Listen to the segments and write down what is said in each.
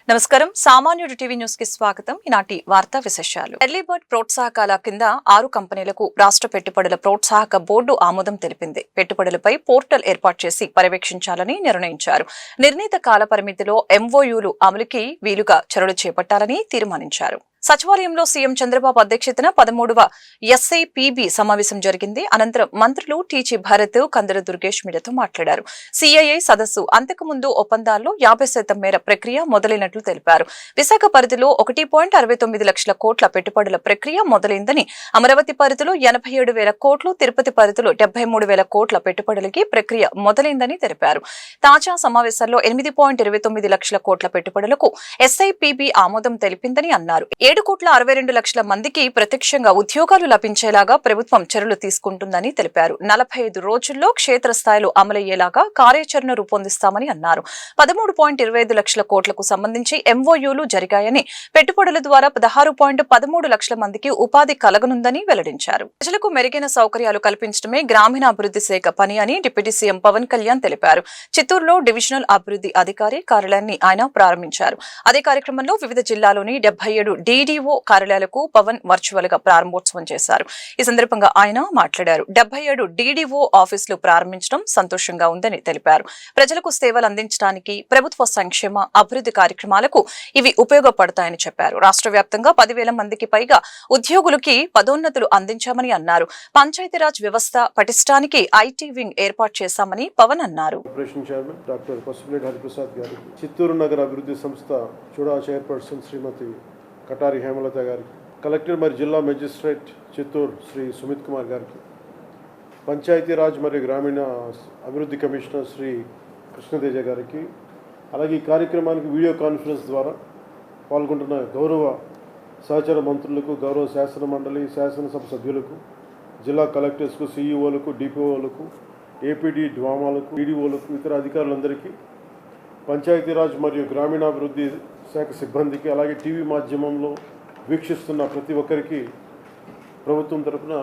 నమస్కారం సామాన్యుడు TV news కి స్వాగతం. ఈనాటి వార్తా విశేషాలు. ఎర్లీ బర్డ్ ప్రోత్సాహకాల కింద 6 కంపెనీలకు రాష్ట్ర పెట్టుబడుల ప్రోత్సాహక బోర్డు ఆమోదం తెలిపింది. పెట్టుబడులపై పోర్టల్ ఏర్పాటు చేసి పర్యవేక్షించాలని నిర్ణయించారు. నిర్ణీత కాల పరిమితిలో ఎంఓయూలు అమలుకి వీలుగా చర్యలు చేపట్టాలని తీర్మానించారు. సచివాలయంలో సీఎం చంద్రబాబు అధ్యక్షతన 13వ ఎస్ఐపిబి సమావేశం జరిగింది. అనంతరం మంత్రులు టీజీ భరత్, కందుల దుర్గేష్ మీడియాతో మాట్లాడారు. సిఐఐ సదస్సు అంతకుముందు ఒప్పందాల్లో 50% మేర ప్రక్రియ మొదలైనట్లు తెలిపారు. విశాఖ పరిధిలో 1.69 లక్షల కోట్ల పెట్టుబడుల ప్రక్రియ మొదలైందని, అమరావతి పరిధిలో 87,000 కోట్లు, తిరుపతి పరిధిలో 73,000 కోట్ల పెట్టుబడులకి ప్రక్రియ మొదలైందని తెలిపారు. తాజా సమావేశాల్లో 8.29 లక్షల కోట్ల పెట్టుబడులకు ఎస్ఐపిబి ఆమోదం తెలిపిందని అన్నారు. 7,62,00,000 మందికి ప్రత్యక్షంగా ఉద్యోగాలు లభించేలాగా ప్రభుత్వం చర్యలు తీసుకుంటుందని తెలిపారు. 45 రోజుల్లో క్షేత్రస్థాయిలో అమలయ్యేలాగా కార్యాచరణ రూపొందిస్తామని అన్నారు. 13.25 లక్షల కోట్లకు సంబంధించి ఎంఓయూలు జరిగాయని, పెట్టుబడుల ద్వారా 16.13 లక్షల మందికి ఉపాధి కలగనుందని వెల్లడించారు. ప్రజలకు మెరుగైన సౌకర్యాలు కల్పించడమే గ్రామీణాభివృద్ధి శాఖ పని అని డిప్యూటీ సీఎం పవన్ కళ్యాణ్ తెలిపారు. చిత్తూరులో డివిజనల్ అభివృద్ధి అధికారి కార్యాలయాన్ని ఆయన ప్రారంభించారు. అదే కార్యక్రమంలో వివిధ జిల్లాలోని 77 డీడీఓ కార్యాలయాలకు పవన్ వర్చువల్ గా ప్రారంభోత్సవం చేశారు. ఈ సందర్భంగా ఆయన మాట్లాడారు. 77 డీడీఓ ఆఫీసులు ప్రారంభించడం సంతోషంగా ఉందని తెలిపారు. ప్రజలకు సేవలు అందించడానికి ప్రభుత్వ సంక్షేమ అభివృద్ధి కార్యక్రమాలకు ఇవి ఉపయోగపడతాయని చెప్పారు. రాష్ట్ర వ్యాప్తంగా 10,000 మందికి పైగా ఉద్యోగులకి పదోన్నతులు అందించామని అన్నారు. పంచాయతీరాజ్ వ్యవస్థ పటిష్టానికి ఐటీ వింగ్ ఏర్పాటు చేశామని పవన్ అన్నారు. చిత్తూరు నగర అభివృద్ధి సంస్థ చూడా చైర్పర్సన్ శ్రీమతి కటారి హేమలత గారికి, కలెక్టర్ మరియు జిల్లా మెజిస్ట్రేట్ చిత్తూరు శ్రీ సుమిత్ కుమార్ గారికి, పంచాయతీరాజ్ మరియు గ్రామీణ అభివృద్ధి కమిషనర్ శ్రీ కృష్ణతేజ గారికి, అలాగే ఈ కార్యక్రమానికి వీడియో కాన్ఫరెన్స్ ద్వారా పాల్గొంటున్న గౌరవ సహచర మంత్రులకు, గౌరవ శాసన మండలి, శాసనసభ సభ్యులకు, జిల్లా కలెక్టర్స్కు, సిఈఓలకు, డిపిఓలకు, ఏపీడీ డ్వామాలకు, డీడీఓలకు, ఇతర అధికారులందరికీ, పంచాయతీరాజ్ మరియు గ్రామీణాభివృద్ధి శాఖ సిబ్బందికి, అలాగే టీవీ మాధ్యమంలో వీక్షిస్తున్న ప్రతి ఒక్కరికి ప్రభుత్వం తరఫున,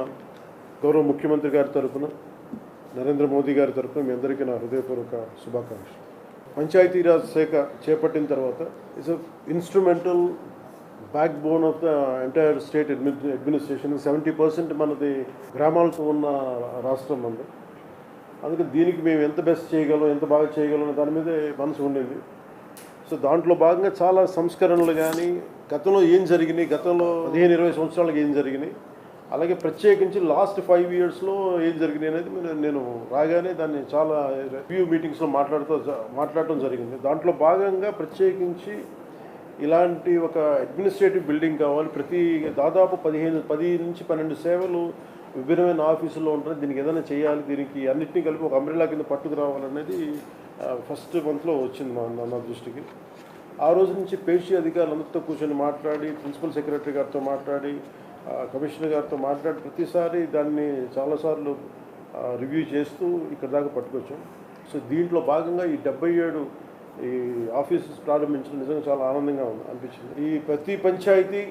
గౌరవ ముఖ్యమంత్రి గారి తరఫున, నరేంద్ర మోదీ గారి తరఫున మీ అందరికీ నా హృదయపూర్వక శుభాకాంక్షలు. పంచాయతీరాజ్ శాఖ చేపట్టిన తర్వాత it's instrumental back bone of the entire state administration. 70% మనది గ్రామాలతో ఉన్న రాష్ట్రం మనది. అందుకే దీనికి మేము ఎంత బెస్ట్ చేయగలం, ఎంత బాగా చేయగలం దాని మీదే మనసు ఉండేది. సో దాంట్లో భాగంగా చాలా సంస్కరణలు కానీ, గతంలో ఏం జరిగినాయి, గతంలో 15-20 సంవత్సరాలకు ఏం జరిగినాయి, అలాగే ప్రత్యేకించి లాస్ట్ 5 ఇయర్స్లో ఏం జరిగినాయి అనేది నేను రాగానే దాన్ని చాలా రివ్యూ మీటింగ్స్లో మాట్లాడటం జరిగింది. దాంట్లో భాగంగా ప్రత్యేకించి ఇలాంటి ఒక అడ్మినిస్ట్రేటివ్ బిల్డింగ్ కావాలి. దాదాపు 10 నుంచి 12 సేవలు విభిన్నమైన ఆఫీసుల్లో ఉంటారు. దీనికి ఏదైనా చేయాలి, దీనికి అన్నింటినీ కలిపి ఒక అంబ్రెలా కింద పట్టుకు రావాలనేది ఫస్ట్ మంత్లో వచ్చింది నా దృష్టికి. ఆ రోజు నుంచి పేషీ అధికారులందరితో కూర్చొని మాట్లాడి, ప్రిన్సిపల్ సెక్రటరీ గారితో మాట్లాడి, కమిషనర్ గారితో మాట్లాడి, ప్రతిసారి దాన్ని చాలాసార్లు రివ్యూ చేస్తూ ఇక్కడ దాకా పట్టుకొచ్చాం. సో దీంట్లో భాగంగా ఈ 77 ఈ ఆఫీసెస్ ప్రారంభించడం నిజంగా చాలా ఆనందంగా అనిపించింది. ఈ ప్రతి పంచాయతీ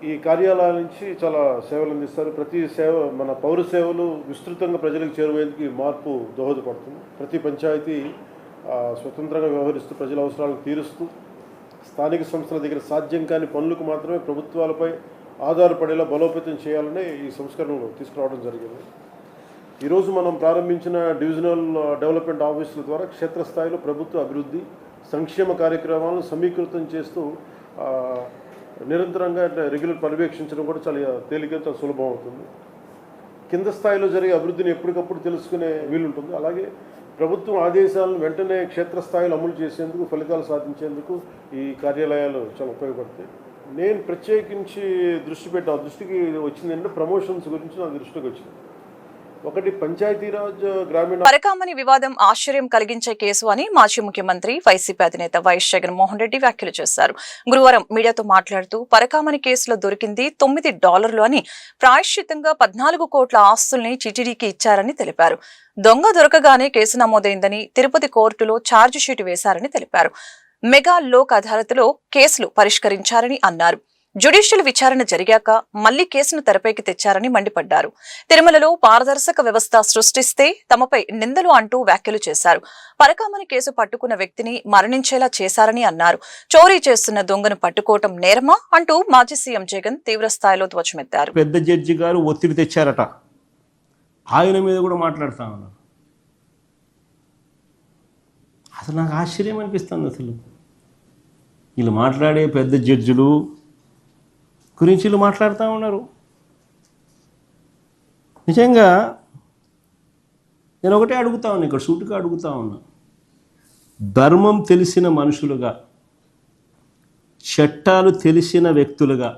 ఈ కార్యాలయాల నుంచి చాలా సేవలు అందిస్తారు. ప్రతి సేవ మన పౌర సేవలు విస్తృతంగా ప్రజలకు చేరువేందుకు ఈ మార్పు దోహదపడుతుంది. ప్రతి పంచాయతీ స్వతంత్రంగా వ్యవహరిస్తూ ప్రజల అవసరాలను తీరుస్తూ, స్థానిక సంస్థల దగ్గర సాధ్యం కాని పనులకు మాత్రమే ప్రభుత్వాలపై ఆధారపడేలా బలోపేతం చేయాలనే ఈ సంస్కరణలు తీసుకురావడం జరిగింది. ఈరోజు మనం ప్రారంభించిన డివిజనల్ డెవలప్మెంట్ ఆఫీసుల ద్వారా క్షేత్రస్థాయిలో ప్రభుత్వ అభివృద్ధి సంక్షేమ కార్యక్రమాలను సమీకృతం చేస్తూ నిరంతరంగా రెగ్యులర్ పర్యవేక్షించడం కూడా చాలా తేలిక, చాలా సులభం అవుతుంది. కింద స్థాయిలో జరిగే అభివృద్ధిని ఎప్పటికప్పుడు తెలుసుకునే వీలుంటుంది. అలాగే ప్రభుత్వం ఆదేశాలను వెంటనే క్షేత్రస్థాయిలో అమలు చేసేందుకు, ఫలితాలు సాధించేందుకు ఈ కార్యాలయాలు చాలా ఉపయోగపడతాయి. నేను ప్రత్యేకించి దృష్టికి వచ్చిందంటే ప్రమోషన్స్ గురించి నా దృష్టికి వచ్చింది. ఒకటి, పంచాయతీరాజ్ గ్రామీణ పరకామణి వివాదం ఆశ్చర్యం కలిగించే కేసు అని మాజీ ముఖ్యమంత్రి వైసీపీ అధినేత వైఎస్ జగన్మోహన్ రెడ్డి వ్యాఖ్యలు చేశారు. గురువారం మీడియాతో మాట్లాడుతూ పరకామణి కేసులో దొరికింది $9 అని, ప్రాయశ్చిత్తంగా 14 కోట్ల ఆస్తుల్ని టీటీడీకి ఇచ్చారని తెలిపారు. దొంగ దొరకగానే కేసు నమోదైందని, తిరుపతి కోర్టులో ఛార్జిషీట్ వేశారని తెలిపారు. మెగా లోక్ అదాలత్లో కేసులు పరిష్కరించారని అన్నారు. జ్యుడిషియల్ విచారణ జరిగాక మళ్లీ కేసును తెరపైకి తెచ్చారని మండిపడ్డారు. తిరుమలలో పారదర్శక వ్యవస్థ సృష్టిస్తే తమపై నిందలు అంటూ వ్యాఖ్యలు చేశారు. పరకామణి కేసు పట్టుకున్న వ్యక్తిని మరణించేలా చేశారని అన్నారు. చోరీ చేస్తున్న దొంగను పట్టుకోవటం నేరమా అంటూ మాజీ సీఎం జగన్ తీవ్రస్థాయిలో ధ్వజమెత్తారు. పెద్ద జడ్జి గారు ఒత్తిడి తెచ్చారట, ఆయన మీద కూడా మాట్లాడుతా ఉన్నారు. అసలు నాకు ఆశ్చర్యం అనిపిస్తుంది. అసలు వీళ్ళు మాట్లాడే పెద్ద జడ్జిలు గురించి వీళ్ళు మాట్లాడుతూ ఉన్నారు. నిజంగా నేను ఒకటే అడుగుతా ఉన్నా, ఇక్కడ సూటిగా అడుగుతా ఉన్నా, ధర్మం తెలిసిన మనుషులుగా, చట్టాలు తెలిసిన వ్యక్తులుగా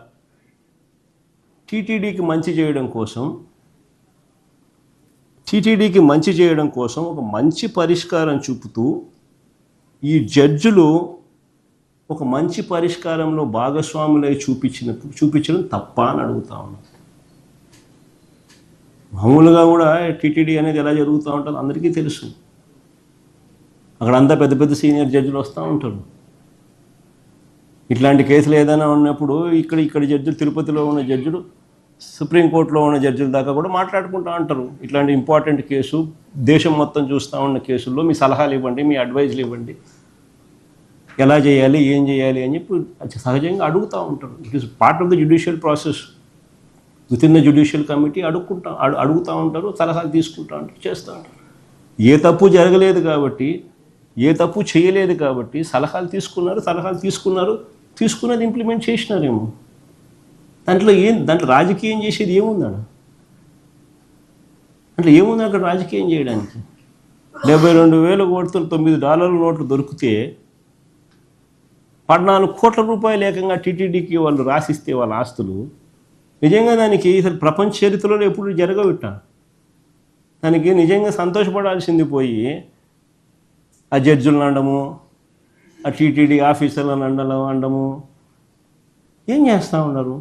టీటీడీకి మంచి చేయడం కోసం ఒక మంచి పరిష్కారం చూపుతూ ఈ జడ్జిలు ఒక మంచి పరిష్కారంలో భాగస్వాములై చూపించడం తప్ప అని అడుగుతా ఉన్నాం. మామూలుగా కూడా టీటీడీ అనేది ఎలా జరుగుతూ ఉంటుందో అందరికీ తెలుసు. అక్కడ అంతా పెద్ద పెద్ద సీనియర్ జడ్జిలు వస్తూ ఉంటారు. ఇట్లాంటి కేసులు ఏదైనా ఉన్నప్పుడు ఇక్కడ జడ్జిలు, తిరుపతిలో ఉన్న జడ్జిలు సుప్రీంకోర్టులో ఉన్న జడ్జిల దాకా కూడా మాట్లాడుకుంటూ ఉంటారు. ఇట్లాంటి ఇంపార్టెంట్ కేసు, దేశం మొత్తం చూస్తూ ఉన్న కేసుల్లో మీ సలహాలు ఇవ్వండి, మీ అడ్వైజ్లు ఇవ్వండి, ఎలా చేయాలి, ఏం చేయాలి అని చెప్పి సహజంగా అడుగుతూ ఉంటారు. It is part of the judicial process. With in the judicial committee అడుగుతూ ఉంటారు, సలహాలు తీసుకుంటూ ఉంటారు, చేస్తూ ఉంటారు. ఏ తప్పు జరగలేదు కాబట్టి, ఏ తప్పు చేయలేదు కాబట్టి సలహాలు తీసుకున్నది ఇంప్లిమెంట్ చేసినారేమో. దాంట్లో రాజకీయం చేసేది ఏముందన్న? అంటే ఏముంది అక్కడ రాజకీయం చేయడానికి? 72,000 కోట్లు $9 నోట్లు దొరికితే 14 కోట్ల రూపాయలు ఏకంగా టీటీడీకి వాళ్ళు రాసిస్తే వాళ్ళ ఆస్తులు, నిజంగా దానికి అసలు ప్రపంచ చరిత్రలో ఎప్పుడు జరగవిట్ట. దానికి నిజంగా సంతోషపడాల్సింది పోయి ఆ జడ్జులను అనడము, ఆ టీటీడీ ఆఫీసర్లను అనడము ఏం చేస్తూ ఉన్నారు?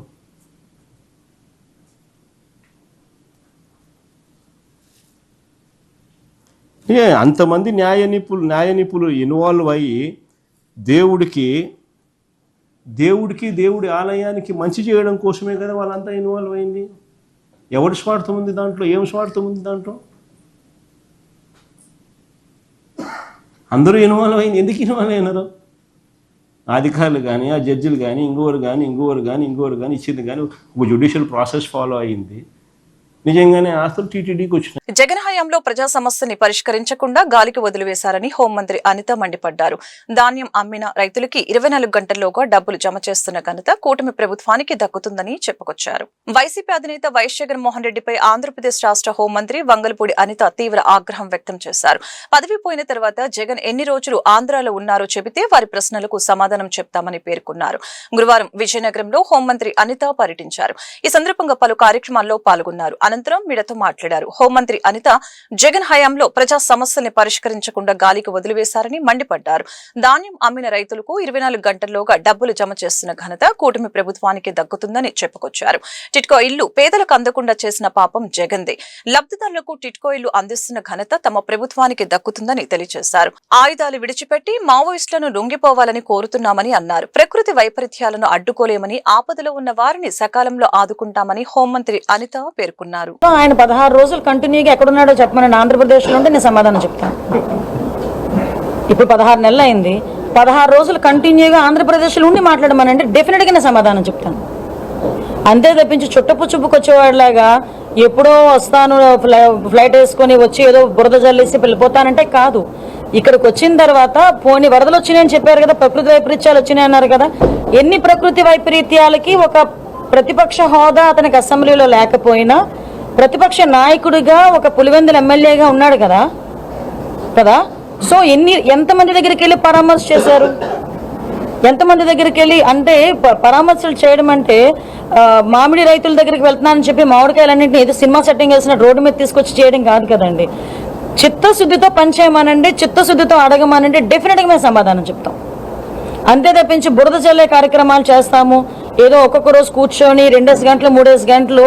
అంతమంది న్యాయ నిపుణులు ఇన్వాల్వ్ అయ్యి దేవుడి ఆలయానికి మంచి చేయడం కోసమే కదా వాళ్ళంతా ఇన్వాల్వ్ అయింది. ఎవరి స్వార్థం ఉంది దాంట్లో? ఏం స్వార్థం ఉంది దాంట్లో? అందరూ ఇన్వాల్వ్ అయింది. ఎందుకు ఇన్వాల్వ్ అయినారు? అధికారులు కానీ, ఆ జడ్జిలు కానీ, ఇంకోరు కానీ ఇచ్చింది కానీ ఒక జ్యుడిషియల్ ప్రాసెస్ ఫాలో అయ్యింది. నిజంగానే ఆస్తులు టీటీడీకి వచ్చినాయి. జగన్ హయాంలో ప్రజా సమస్యని పరిష్కరించకుండా గాలికి వదిలివేశారని హోంమంత్రి అనిత మండిపడ్డారు. ధాన్యం అమ్మిన రైతులకి 24 గంటల్లోగా డబ్బులు జమ చేస్తున్న ఘనత కూటమి ప్రభుత్వానికి దక్కుతుందని చెప్పుకొచ్చారు. వైసీపీ అధినేత వైఎస్ జగన్మోహన్ రెడ్డిపై ఆంధ్రప్రదేశ్ రాష్ట్ర హోంమంత్రి వంగలపూడి అనిత తీవ్ర ఆగ్రహం వ్యక్తం చేశారు. పదవి పోయిన తర్వాత జగన్ ఎన్ని రోజులు ఆంధ్రాలో ఉన్నారో చెబితే వారి ప్రశ్నలకు సమాధానం చెప్తామని పేర్కొన్నారు. గురువారం విజయనగరంలో హోంమంత్రి అనిత పర్యటించారు. ఈ సందర్భంగా పలు కార్యక్రమాల్లో పాల్గొన్నారు. అనంతరం మీడియాతో మాట్లాడారు. హోంమంత్రి అనిత జగన్ హయాంలో ప్రజా సమస్యల్ని పరిష్కరించకుండా గాలికి వదిలివేశారని మండిపడ్డారు. ధాన్యం అమ్మిన రైతులకు 24 గంటల్లోగా డబ్బులు జమ చేస్తున్న ఘనత కూటమి ప్రభుత్వానికి దక్కుతుందని చెప్పుకొచ్చారు. టిట్కో ఇల్లు పేదలకు అందకుండా చేసిన పాపం జగన్దే. లబ్ధిదారులకు టిట్కో ఇల్లు అందిస్తున్న ఘనత తమ ప్రభుత్వానికి దక్కుతుందని తెలియజేశారు. ఆయుధాలు విడిచిపెట్టి మావోయిస్టులను లొంగిపోవాలని కోరుతున్నామని అన్నారు. ప్రకృతి వైపరీత్యాలను అడ్డుకోలేమని, ఆపదలో ఉన్న వారిని సకాలంలో ఆదుకుంటామని హోంమంత్రి అనిత పేర్కొన్నారు. ఆయన 16 రోజులు కంటిన్యూగా ఎక్కడున్నాడో చెప్పమని ఆంధ్రప్రదేశ్లో ఉంటే నేను సమాధానం చెప్తాను. ఇప్పుడు 16 నెలలు అయింది. 16 రోజులు కంటిన్యూగా ఆంధ్రప్రదేశ్లో ఉండి మాట్లాడమనంటే డెఫినెట్గా నేను సమాధానం చెప్తాను. అంతే తప్పించి చుట్టపుచ్చుపుకు వచ్చేవాడిలాగా ఎప్పుడో వస్తాను ఫ్లైట్ వేసుకొని వచ్చి ఏదో బురద జల్లేసి వెళ్ళిపోతానంటే కాదు. ఇక్కడికి వచ్చిన తర్వాత పోనీ వరదలు వచ్చినాయని చెప్పారు కదా, ప్రకృతి వైపరీత్యాలు వచ్చినాయి అన్నారు కదా. ఎన్ని ప్రకృతి వైపరీత్యాలకి ఒక ప్రతిపక్ష హోదా అతనికి అసెంబ్లీలో లేకపోయినా ప్రతిపక్ష నాయకుడిగా ఒక పులివెందుల ఎమ్మెల్యేగా ఉన్నాడు కదా. సో ఎంతమంది దగ్గరికి వెళ్ళి పరామర్శ చేశారు? ఎంతమంది దగ్గరికి వెళ్ళి అంటే పరామర్శలు చేయడం అంటే మామిడి రైతుల దగ్గరికి వెళ్తున్నానని చెప్పి మామిడికాయలన్నింటినీ ఏదో సినిమా సెట్టింగ్ వేసిన రోడ్డు మీద తీసుకొచ్చి చేయడం కాదు కదండి. చిత్తశుద్ధితో పనిచేయమనండి, చిత్తశుద్ధితో అడగమనండి, డెఫినెట్గా మేము సమాధానం చెప్తాం. అంతే తప్పించి బురద చల్లే కార్యక్రమాలు చేస్తాము, ఏదో ఒక్కొక్క రోజు కూర్చొని 2 గంటలు 3 గంటలు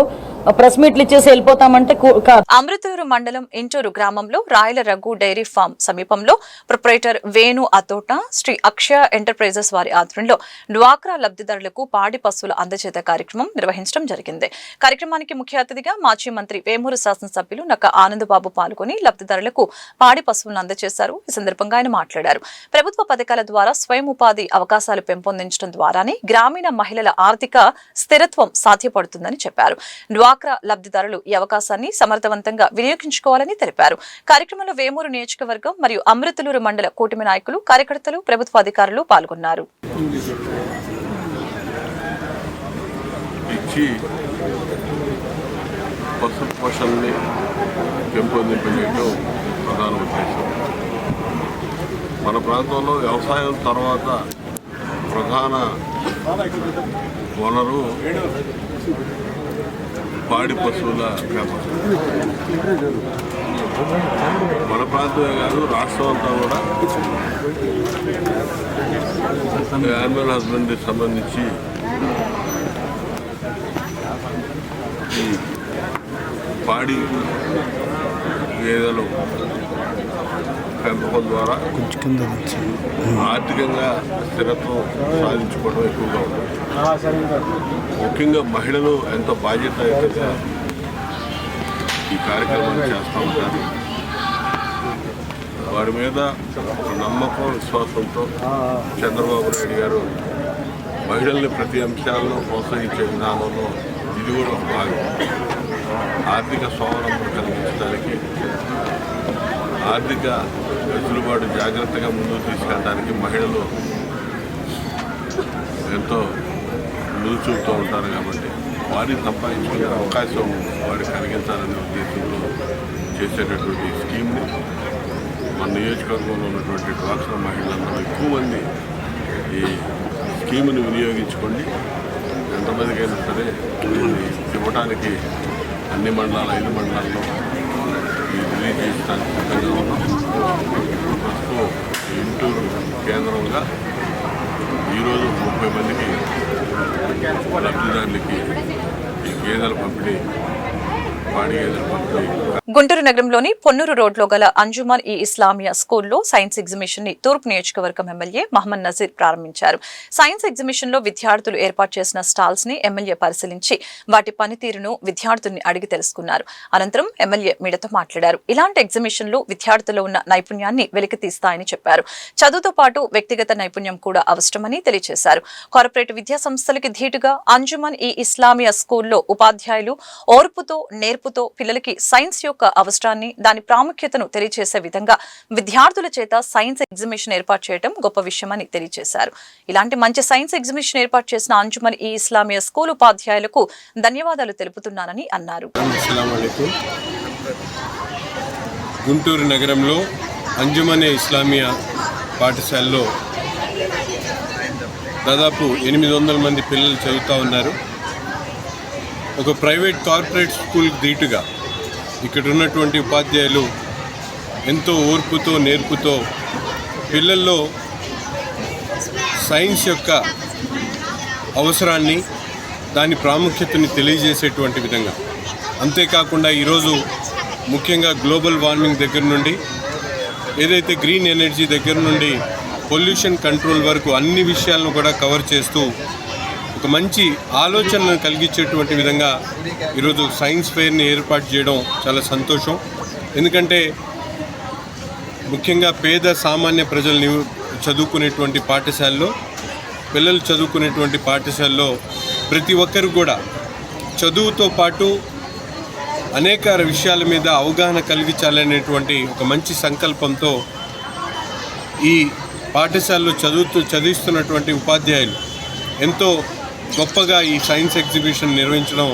ప్రెస్ మీట్లు ఇచ్చేసి వెళ్ళిపోతామంటే కాదు. అమృతూరు మండలం ఇంటూరు గ్రామంలో రాయల రఘు డైరీ ఫామ్ సమీపంలో ప్రొప్రైటర్ వేణు అతోట శ్రీ అక్షయ ఎంటర్ప్రైజెస్ వారి ఆధ్వర్యంలో డ్వాక్రా లబ్ధిదారులకు పాడి పశువుల అందజేత కార్యక్రమం నిర్వహించడం జరిగింది. కార్యక్రమానికి ముఖ్య అతిథిగా మాజీ మంత్రి వేమూరు శాసనసభ్యులు నక్క ఆనందబాబు పాల్గొని లబ్ధిదారులకు పాడి పశువులను అందజేశారు. ఈ సందర్భంగా ఆయన మాట్లాడారు. ప్రభుత్వ పథకాల ద్వారా స్వయం ఉపాధి అవకాశాలు పెంపొందించడం ద్వారానే గ్రామీణ మహిళల ఆర్థిక స్థిరత్వం సాధ్యపడుతుందని చెప్పారు. డ్వాక్రా లబ్ధిదారులు ఈ అవకాశాన్ని సమర్థవంతంగా వినియోగించుకోవాలని తెలిపారు. కార్యక్రమంలో వేమూరు నియోజకవర్గం మరియు అమృతలూరు మండల కూటమి నాయకులు, కార్యకర్తలు, ప్రభుత్వ అధికారులు పాల్గొన్నారు. పశు పోషణని పెంపొందింపజేయడం ప్రధాన ఉద్దేశం. మన ప్రాంతంలో వ్యవసాయం తర్వాత ప్రధాన వనరు పాడి పశువుల వ్యాపారం. మన ప్రాంతమే కాదు, రాష్ట్రం అంతా కూడా యానిమల్ హస్బెండరీకి సంబంధించి ఈ పాడి గేదెలు పెంపకం ద్వారా ఆర్థికంగా స్థిరత్వం సాధించుకోవడం ఎక్కువగా ఉంటుంది. ముఖ్యంగా మహిళలు ఎంతో బాధ్యతగా ఈ కార్యక్రమాన్ని చేస్తూ ఉంటారు. వారి మీద నమ్మకం, విశ్వాసంతో చంద్రబాబు నాయుడు గారు మహిళల్ని ప్రతి అంశాలను ప్రోత్సహించే విధానంలో ఇది కూడా ఒక భాగం. ఆర్థిక స్వావలంబన కలిగించడానికి, ఆర్థిక వెసులుబాటు జాగ్రత్తగా ముందుకు తీసుకెళ్ళడానికి మహిళలు ఎంతో ముందు చూపుతూ ఉంటారు. కాబట్టి వారిని సంపాదించుకునే అవకాశం వారికి కలిగించాలనే ఉద్దేశంతో చేసేటటువంటి స్కీమ్ని మన నియోజకవర్గంలో ఉన్నటువంటి డ్వాక్రా మహిళలందరూ ఎక్కువ మంది ఈ స్కీమ్ని వినియోగించుకోండి. ఎంతమందికైనా సరే ఇవ్వడానికి అన్ని మండలాలు 5 మండలాల్లో రిలీజ్ చేయడానికి సిద్ధంగా ఉన్నాం. ప్రస్తుతం ఇంటూరు కేంద్రంగా ఈరోజు 30 మందికి లబ్ధిదారులకి ఈ గేదెల పంపిణీ, పాడి గేదెల పంపిణీ. గుంటూరు నగరంలోని పొన్నూరు రోడ్లో గల అంజుమన్ ఈ ఇస్లామియా స్కూల్లో సైన్స్ ఎగ్జిబిషన్ ని తూర్పు నియోజకవర్గం ఎమ్మెల్యే మహమ్మద్ నజీర్ ప్రారంభించారు. సైన్స్ ఎగ్జిబిషన్ లో విద్యార్థులు ఏర్పాటు చేసిన స్టాల్స్ ని ఎమ్మెల్యే పరిశీలించి వాటి పనితీరును విద్యార్థుల్ని అడిగి తెలుసుకున్నారు. అనంతరం ఎమ్మెల్యే మీడియాతో మాట్లాడారు. ఇలాంటి ఎగ్జిబిషన్లు విద్యార్థుల్లో ఉన్న నైపుణ్యాన్ని వెలికితీస్తాయని చెప్పారు. చదువుతో పాటు వ్యక్తిగత నైపుణ్యం కూడా అవసరమని తెలియజేశారు. కార్పొరేట్ విద్యా సంస్థలకి ధీటుగా అంజుమన్ ఈ ఇస్లామియా స్కూల్లో ఉపాధ్యాయులు ఓర్పుతో, నేర్పుతో పిల్లలకి సైన్స్ యొక్క అవసరాన్ని, దాని ప్రాముఖ్యతను తెలియజేసే విధంగా విద్యార్థుల చేత సైన్స్ ఎగ్జిబిషన్ ఏర్పాటు చేయడం గొప్ప విషయమని తెలియజేశారు. ఇలాంటి మంచి సైన్స్ ఎగ్జిబిషన్ ఏర్పాటు చేసిన అంజుమన్ ఈ ఇస్లామియా స్కూల్ ఉపాధ్యాయులకు ధన్యవాదాలు తెలుపుతున్నానని అన్నారు. గుంటూరు నగరంలో అంజుమన్ ఇస్లామియా పాఠశాలలో దాదాపు 800 మంది పిల్లలు చదువుతూ ఉన్నారు. ఒక ప్రైవేట్ కార్పొరేట్ స్కూల్కి ధీటుగా ఇక్కడ ఉన్నటువంటి ఉపాధ్యాయులు ఎంతో ఓర్పుతో, నేర్పుతో పిల్లల్లో సైన్స్ యొక్క అవసరాన్ని, దాని ప్రాముఖ్యతని తెలియజేసేటువంటి విధంగా, అంతేకాకుండా ఈరోజు ముఖ్యంగా గ్లోబల్ వార్మింగ్ దగ్గర నుండి ఏదైతే గ్రీన్ ఎనర్జీ దగ్గర నుండి పొల్యూషన్ కంట్రోల్ వరకు అన్ని విషయాలను కూడా కవర్ చేస్తూ ఒక మంచి ఆలోచనను కలిగించేటువంటి విధంగా ఈరోజు సైన్స్ ఫెయిర్ని ఏర్పాటు చేయడం చాలా సంతోషం. ఎందుకంటే ముఖ్యంగా పేద సామాన్య ప్రజలు చదువుకునేటువంటి పాఠశాలలో, పిల్లలు చదువుకునేటువంటి పాఠశాలలో ప్రతి ఒక్కరు కూడా చదువుతో పాటు అనేక విషయాల మీద అవగాహన కలిగించాలనేటువంటి ఒక మంచి సంకల్పంతో ఈ పాఠశాలలో చదివిస్తున్నటువంటి ఉపాధ్యాయులు ఎంతో గొప్పగా ఈ సైన్స్ ఎగ్జిబిషన్ నిర్వహించడం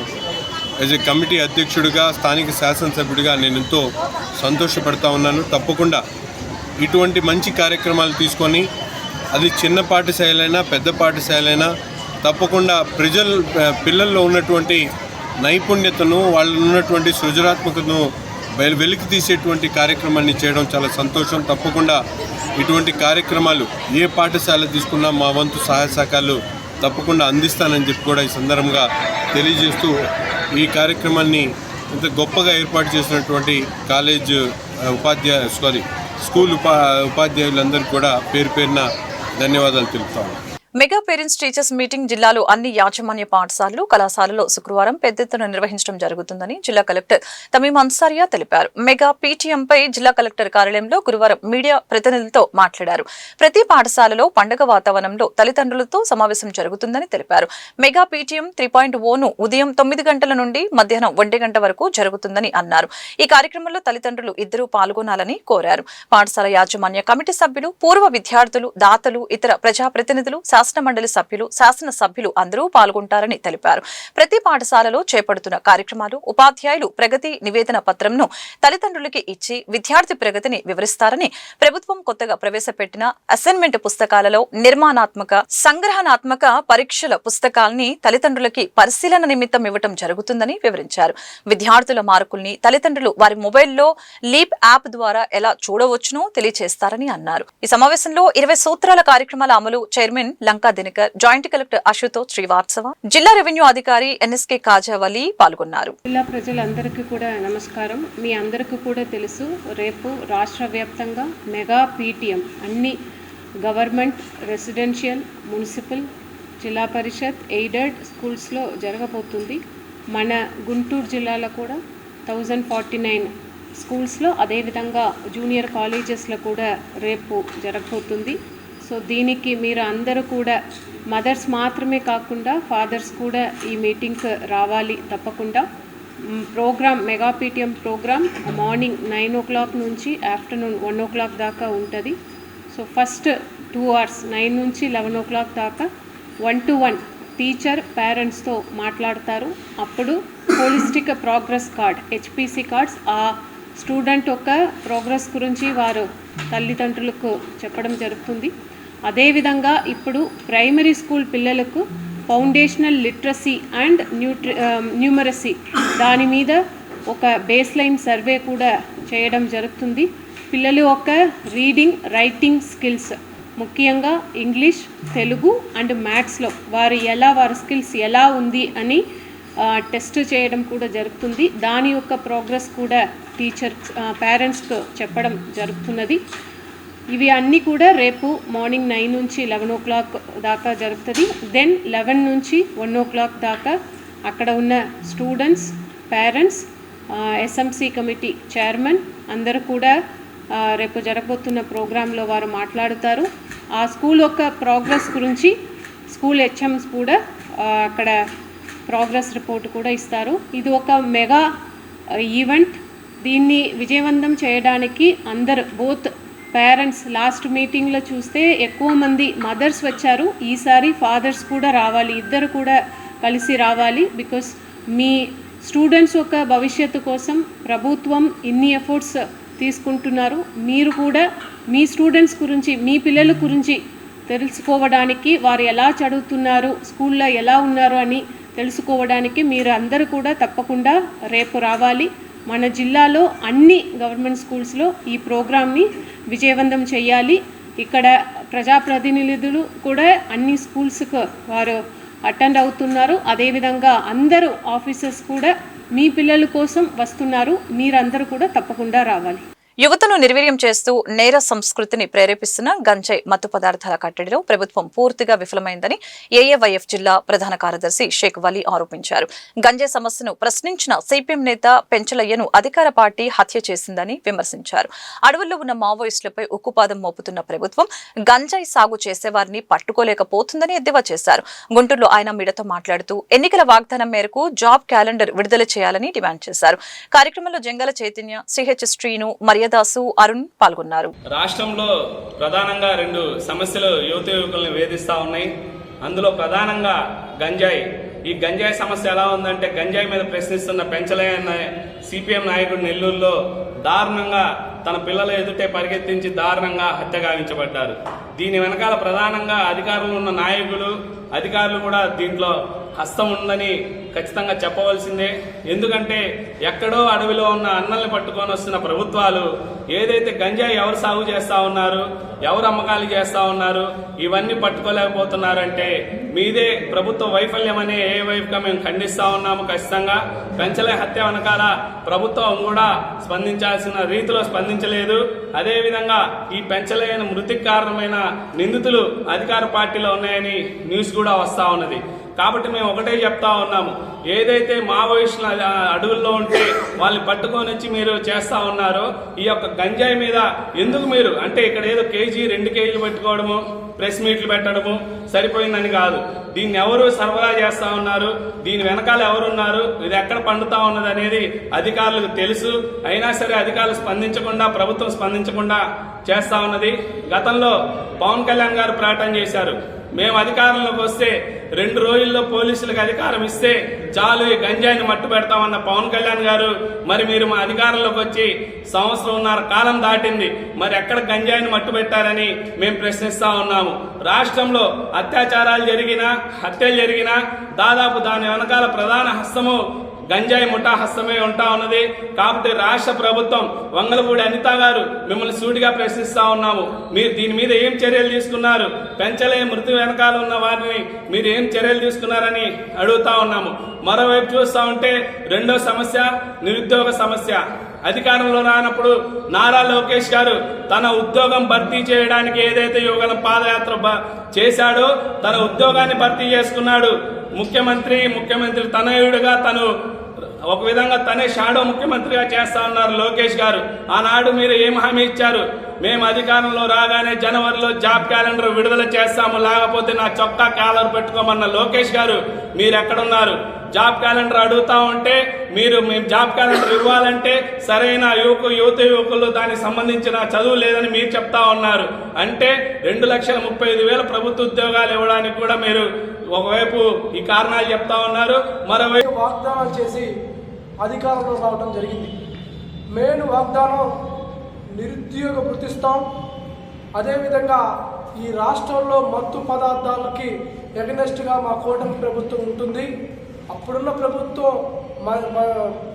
యాజ్ ఏ కమిటీ అధ్యక్షుడిగా, స్థానిక శాసనసభ్యుడిగా నేను ఎంతో సంతోషపడతా ఉన్నాను. తప్పకుండా ఇటువంటి మంచి కార్యక్రమాలు తీసుకొని, అది చిన్న పాఠశాలైనా పెద్ద పాఠశాలైనా, తప్పకుండా పిల్లల్లో ఉన్నటువంటి నైపుణ్యతను, వాళ్ళు ఉన్నటువంటి సృజనాత్మకతను వెలికి తీసేటువంటి కార్యక్రమాన్ని చేయడం చాలా సంతోషం. తప్పకుండా ఇటువంటి కార్యక్రమాలు ఏ పాఠశాల తీసుకున్నా మా వంతు సహాయ సహకారాలు తప్పకుండా అందిస్తానని చెప్పి కూడా ఈ సందర్భంగా తెలియజేస్తూ ఈ కార్యక్రమాన్ని ఇంత గొప్పగా ఏర్పాటు చేసినటువంటి కాలేజ్ స్కూల్ ఉపాధ్యాయులందరికీ కూడా పేరు పేరున ధన్యవాదాలు తెలుపుతాము. మెగా పేరెంట్స్ టీచర్స్ మీటింగ్ జిల్లాలో అన్ని యాజమాన్య పాఠశాలలు కళాశాలలో శుక్రవారం పెద్ద ఎత్తున నిర్వహించడం జరుగుతుందని జిల్లా కలెక్టర్ తమీం అన్సారియా తెలిపారు. మెగా పీటీఎంపై జిల్లా కలెక్టర్ కార్యాలయంలో గురువారం మీడియా ప్రతినిధులతో మాట్లాడారు. ప్రతి పాఠశాలలో పండుగ వాతావరణంలో తల్లిదండ్రులతో సమావేశం జరుగుతుందని తెలిపారు. మెగా పీటీఎం 3.0ను ఉదయం 9 గంటల నుండి మధ్యాహ్నం 1 గంట వరకు జరుగుతుందని అన్నారు. ఈ కార్యక్రమంలో తల్లిదండ్రులు ఇద్దరూ పాల్గొనాలని కోరారు. పాఠశాల యాజమాన్య కమిటీ సభ్యులు, పూర్వ విద్యార్థులు, దాతలు, ఇతర ప్రజాప్రతినిధులు, శాసన మండలి సభ్యులు, శాసన సభ్యులు అందరూ పాల్గొంటారని తెలిపారు. ప్రతి పాఠశాలలో చేపడుతున్న కార్యక్రమాలు, ఉపాధ్యాయులు ప్రగతి నివేదన పత్రంను తల్లిదండ్రులకి ఇచ్చి విద్యార్థి ప్రగతిని వివరిస్తారని, ప్రభుత్వం కొత్తగా ప్రవేశపెట్టిన అసైన్మెంట్ పుస్తకాలలో నిర్మాణాత్మక, సంగ్రహణాత్మక పరీక్షల పుస్తకాల్ని తల్లిదండ్రులకి పరిశీలన నిమిత్తం ఇవ్వటం జరుగుతుందని వివరించారు. విద్యార్థుల మార్కుల్ని తల్లిదండ్రులు వారి మొబైల్లో లీప్ యాప్ ద్వారా ఎలా చూడవచ్చునో తెలియజేస్తారని అన్నారు. ఈ సమావేశంలో 20 సూత్రాల కార్యక్రమాల అమలు chairman Lanka Dinakar, joint collector Ashutosh Srivastava, జిల్లా రెవెన్యూ అధికారి ఎన్ఎస్కే కాజావలి పాల్గొన్నారు. జిల్లా ప్రజలందరికీ కూడా నమస్కారం. మీ అందరికీ కూడా తెలుసు, రేపు రాష్ట్ర వ్యాప్తంగా మెగా పీటీఎం అన్ని గవర్నమెంట్, రెసిడెన్షియల్, మున్సిపల్, జిల్లా పరిషత్, ఎయిడెడ్ స్కూల్స్లో జరగబోతుంది. మన గుంటూరు జిల్లాలో కూడా 1049 స్కూల్స్లో, అదేవిధంగా జూనియర్ కాలేజెస్లో కూడా రేపు జరగబోతుంది. సో దీనికి మీరు అందరూ కూడా, మదర్స్ మాత్రమే కాకుండా ఫాదర్స్ కూడా ఈ మీటింగ్కి రావాలి తప్పకుండా. Program, mega PTM program morning 9 o'clock నుంచి ఆఫ్టర్నూన్ 1 o'clock దాకా ఉంటుంది. సో ఫస్ట్ 2 hours 9 నుంచి 11 o'clock దాకా 1-to-1 టీచర్ పేరెంట్స్తో మాట్లాడతారు. అప్పుడు holistic progress card, HPC cards, ఆ స్టూడెంట్ యొక్క ప్రోగ్రెస్ గురించి వారు తల్లిదండ్రులకు చెప్పడం జరుగుతుంది. అదేవిధంగా ఇప్పుడు ప్రైమరీ స్కూల్ పిల్లలకు ఫౌండేషనల్ లిటరసీ అండ్ న్యూమరసీ దాని మీద ఒక బేస్ లైన్ సర్వే కూడా చేయడం జరుగుతుంది. పిల్లలు యొక్క రీడింగ్, రైటింగ్ స్కిల్స్, ముఖ్యంగా ఇంగ్లీష్, తెలుగు అండ్ మ్యాథ్స్లో వారి స్కిల్స్ ఎలా ఉంది అని టెస్ట్ చేయడం కూడా జరుగుతుంది. దాని యొక్క ప్రోగ్రెస్ కూడా టీచర్స్, పేరెంట్స్కు చెప్పడం జరుగుతున్నది. ఇవి అన్నీ కూడా రేపు మార్నింగ్ 9 నుంచి 11 o'clock దాకా జరుగుతుంది. దెన్ 11 నుంచి 1 o'clock దాకా అక్కడ ఉన్న students, parents, SMC committee chairman అందరూ కూడా రేపు జరగబోతున్న ప్రోగ్రాంలో వారు మాట్లాడుతారు. ఆ స్కూల్ యొక్క ప్రోగ్రెస్ గురించి స్కూల్ హెచ్ఎంస్ కూడా అక్కడ ప్రోగ్రెస్ రిపోర్ట్ కూడా ఇస్తారు. ఇది ఒక మెగా ఈవెంట్. దీన్ని విజయవంతం చేయడానికి అందరు, బోత్ పేరెంట్స్, లాస్ట్ మీటింగ్లో చూస్తే ఎక్కువ మంది మదర్స్ వచ్చారు, ఈసారి ఫాదర్స్ కూడా రావాలి, ఇద్దరు కూడా కలిసి రావాలి. బికాస్ మీ స్టూడెంట్స్ యొక్క భవిష్యత్తు కోసం ప్రభుత్వం ఇన్ని ఎఫర్ట్స్ తీసుకుంటున్నారు. మీరు కూడా మీ స్టూడెంట్స్ గురించి, మీ పిల్లల గురించి తెలుసుకోవడానికి, వారు ఎలా చదువుతున్నారు, స్కూల్లో ఎలా ఉన్నారు అని తెలుసుకోవడానికి మీరు అందరూ కూడా తప్పకుండా రేపు రావాలి. మన జిల్లాలో అన్ని గవర్నమెంట్ స్కూల్స్లో ఈ ప్రోగ్రామ్ని విజయవంతం చేయాలి. ఇక్కడ ప్రజాప్రతినిధులు కూడా అన్ని స్కూల్స్కు వారు అటెండ్ అవుతున్నారు. అదేవిధంగా అందరూ ఆఫీసర్స్ కూడా మీ పిల్లల కోసం వస్తున్నారు. మీరందరూ కూడా తప్పకుండా రావాలి. యువతను నిర్వీర్యం చేస్తూ నేర సంస్కృతిని ప్రేరేపిస్తున్న గంజాయి మత్తు పదార్థాల కట్టడిలో ప్రభుత్వం పూర్తిగా విఫలమైందని ఏఏవైఎఫ్ జిల్లా ప్రధాన కార్యదర్శి షేక్ వలీ ఆరోపించారు. గంజాయి సమస్యను ప్రశ్నించిన సిపిఎం నేత పెంచలయ్యను అధికార పార్టీ హత్య చేసిందని విమర్శించారు. అడవుల్లో ఉన్న మావోయిస్టులపై ఉక్కుపాదం మోపుతున్న ప్రభుత్వం గంజాయి సాగు చేసేవారిని పట్టుకోలేకపోతుందని ఎద్దేవా చేశారు. గుంటూరులో ఆయన మీడియాతో మాట్లాడుతూ ఎన్నికల వాగ్దానం మేరకు జాబ్ క్యాలెండర్ విడుదల చేయాలని డిమాండ్ చేశారు. కార్యక్రమంలో జంగాల చైతన్య, సిహెచ్ శ్రీను, మరియదాసు, అరుణ్ పాల్గొన్నారు. రాష్ట్రంలో ప్రధానంగా 2 సమస్యలు యువత యువకులను వేధిస్తా ఉన్నాయి. అందులో ప్రధానంగా గంజాయి. ఈ గంజాయి సమస్య ఎలా ఉందంటే, గంజాయి మీద ప్రశ్నిస్తున్న పెంచలయ్య సిపిఎం నాయకుడు నెల్లూరులో దారుణంగా తన పిల్లల ఎదుటే పరిగెత్తించి దారుణంగా హత్య గావించబడ్డారు. దీని వెనకాల ప్రధానంగా అధికారులు ఉన్న నాయకులు, అధికారులు కూడా దీంట్లో హస్తం ఉందని ఖచ్చితంగా చెప్పవలసిందే. ఎందుకంటే ఎక్కడో అడవిలో ఉన్న అన్నల్ని పట్టుకొని వస్తున్న ప్రభుత్వాలు ఏదైతే గంజాయి ఎవరు సాగు చేస్తూ ఉన్నారు, ఎవరు అమ్మకాలు చేస్తూ ఉన్నారు, ఇవన్నీ పట్టుకోలేకపోతున్నారంటే మీదే ప్రభుత్వ వైఫల్యం అనే ఏ వైపుగా మేము ఖండిస్తూ ఉన్నాము. ఖచ్చితంగా పెంచలే హత్య వెనకాల ప్రభుత్వం కూడా స్పందించాల్సిన రీతిలో స్పందించలేదు. అదేవిధంగా ఈ పెంచలేని మృతికి కారణమైన నిందితులు అధికార పార్టీలో ఉన్నాయని న్యూస్ కూడా వస్తూ ఉన్నది. కాబట్టి మేము ఒకటే చెప్తా ఉన్నాము, ఏదైతే మావోయిస్టుల అడవుల్లో ఉంటే వాళ్ళని పట్టుకొని వచ్చి మీరు చేస్తా ఉన్నారో ఈ యొక్క గంజాయి మీద ఎందుకు మీరు అంటే ఇక్కడ ఏదో కేజీ 2 కేజీలు పెట్టుకోవడము, ప్రెస్ మీట్లు పెట్టడము సరిపోయిందని కాదు. దీన్ని ఎవరు సరఫరా చేస్తా ఉన్నారు, దీని వెనకాల ఎవరున్నారు, ఇది ఎక్కడ పండుతా ఉన్నది అనేది అధికారులకు తెలుసు. అయినా సరే అధికారులు స్పందించకుండా, ప్రభుత్వం స్పందించకుండా చేస్తా ఉన్నది. గతంలో పవన్ కళ్యాణ్ గారు ప్రకటన చేశారు, మేము అధికారంలోకి వస్తే 2 రోజుల్లో పోలీసులకు అధికారం ఇస్తే చాలు ఈ గంజాయిని మట్టు పెడతామన్న పవన్ కళ్యాణ్ గారు, మరి మీరు మా అధికారంలోకి వచ్చి 1.5 సంవత్సరం కాలం దాటింది, మరి ఎక్కడ గంజాయిని మట్టు పెట్టారని మేము ప్రశ్నిస్తా ఉన్నాము. రాష్ట్రంలో అత్యాచారాలు జరిగినా, హత్యలు జరిగినా దాదాపు దాని వెనకాల ప్రధాన హస్తము గంజాయి ముఠా హస్తమే ఉంటా ఉన్నది. కాబట్టి రాష్ట్ర ప్రభుత్వం వంగలపూడి అనిత గారు మిమ్మల్ని సూటిగా ప్రశ్నిస్తా ఉన్నాము, మీరు దీని మీద ఏం చర్యలు తీసుకున్నారు, పెంచలే మృతి వెనకాల ఉన్న వారిని మీరు ఏం చర్యలు తీసుకున్నారని అడుగుతా ఉన్నాము. మరోవైపు చూస్తా ఉంటే రెండో సమస్య నిరుద్యోగ సమస్య. అధికారంలో రానప్పుడు నారా లోకేష్ గారు తన ఉద్యోగం భర్తీ చేయడానికి ఏదైతే యువగలం పాదయాత్ర చేశాడో తన ఉద్యోగాన్ని భర్తీ చేసుకున్నాడు. ముఖ్యమంత్రి తనయుడిగా తను ఒక విధంగా తనే షాడో ముఖ్యమంత్రిగా చేస్తా ఉన్నారు లోకేష్ గారు. ఆనాడు మీరు ఏం హామీ ఇచ్చారు, మేము అధికారంలో రాగానే జనవరిలో జాబ్ క్యాలెండర్ విడుదల చేస్తాము, లేకపోతే నా చొక్కా కాలర్ పెట్టుకోమన్న లోకేష్ గారు మీరు ఎక్కడున్నారు? జాబ్ క్యాలెండర్ అడుగుతా ఉంటే మేము జాబ్ క్యాలెండర్ ఇవ్వాలంటే సరైన యువకులు దానికి సంబంధించిన చదువు లేదని మీరు చెప్తా ఉన్నారు. అంటే 2,35,000 ప్రభుత్వ ఉద్యోగాలు ఇవ్వడానికి కూడా మీరు ఒకవైపు ఈ కారణాలు చెప్తా ఉన్నారు, మరోవైపు వాగ్దానాలు చేసి అధికారంలో రావడం జరిగింది. మెయిన్ వాగ్దానం నిరుద్యోగ వృత్తిస్తాం, అదేవిధంగా ఈ రాష్ట్రంలో మత్తు పదార్థాలకి ఎగనెస్ట్గా మా కూటమి ప్రభుత్వం ఉంటుంది. అప్పుడున్న ప్రభుత్వం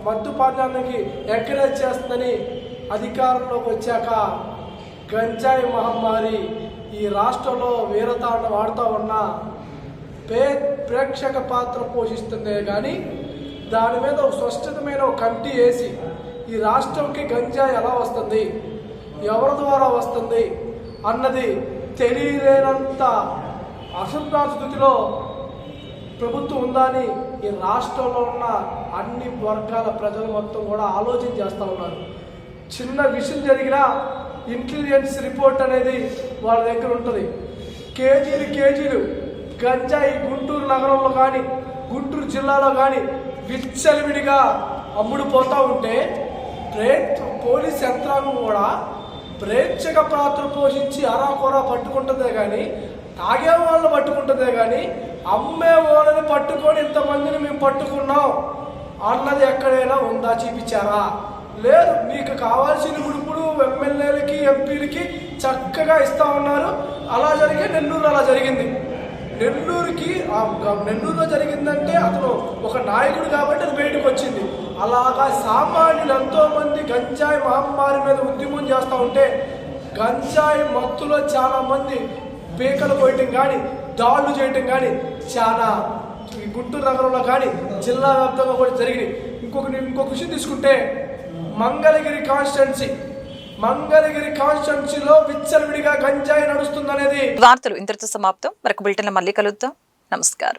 మత్తు పానీయానికి ఎంకరేజ్ చేస్తుందని అధికారంలోకి వచ్చాక గంజాయి మహమ్మారి ఈ రాష్ట్రంలో వీరతాండం ఆడుతూ ఉన్న ప్రేక్షక పాత్ర పోషిస్తుందే కానీ దాని మీద ఒక స్పష్టమైన కమిటీ వేసి ఈ రాష్ట్రంకి గంజాయి ఎలా వస్తుంది, ఎవరి ద్వారా వస్తుంది అన్నది తెలియలేనంత అసంతృప్త స్థితిలో ప్రభుత్వం ఉందని ఈ రాష్ట్రంలో ఉన్న అన్ని వర్గాల ప్రజలు మొత్తం కూడా ఆలోచన చేస్తూ ఉన్నారు. చిన్న విషయం జరిగినా ఇంటెలిజెన్స్ రిపోర్ట్ అనేది వాళ్ళ దగ్గర ఉంటుంది. కేజీలు గంజాయి గుంటూరు నగరంలో కానీ గుంటూరు జిల్లాలో కానీ విచ్చలవిడిగా అమ్ముడుపోతూ ఉంటే పోలీస్ యంత్రాంగం కూడా ప్రేక్షక పాత్ర పోషించి అరాకొరా పట్టుకుంటుందే కానీ, తాగే వాళ్ళని పట్టుకుంటుందే కానీ అమ్మే వాళ్ళని పట్టుకొని ఇంతమందిని మేము పట్టుకున్నాం అన్నది ఎక్కడైనా ఉందా? చూపించారా? లేదు. మీకు కావాల్సిన గుడుపుడు ఎమ్మెల్యేలకి ఎంపీలకి చక్కగా ఇస్తా ఉన్నారు. అలా జరిగే నెల్లూరు అలా జరిగింది. నెల్లూరులో జరిగిందంటే అతను ఒక నాయకుడు కాబట్టి అది బయటకు వచ్చింది. అలాగా సామాన్యులు ఎంతోమంది గంజాయి మహమ్మారి మీద ఉద్యమం చేస్తూ ఉంటే గంజాయి మత్తులో చాలామంది పీకలు పోయటం కానీ దాడులు చేయటం కానీ చాలా గుంటూరు నగరంలో కానీ జిల్లా వ్యాప్తంగా కూడా జరిగింది. ఇంకొక విషయం తీసుకుంటే మంగళగిరి కాన్స్టిట్యున్సీలో విచ్చలవిడిగా గంజాయి నడుస్తుందనేది. వార్తలు ఇంతటితో సమాప్తం. మరొక బులెటిన్లో మళ్ళీ కలుద్దాం. నమస్కారం.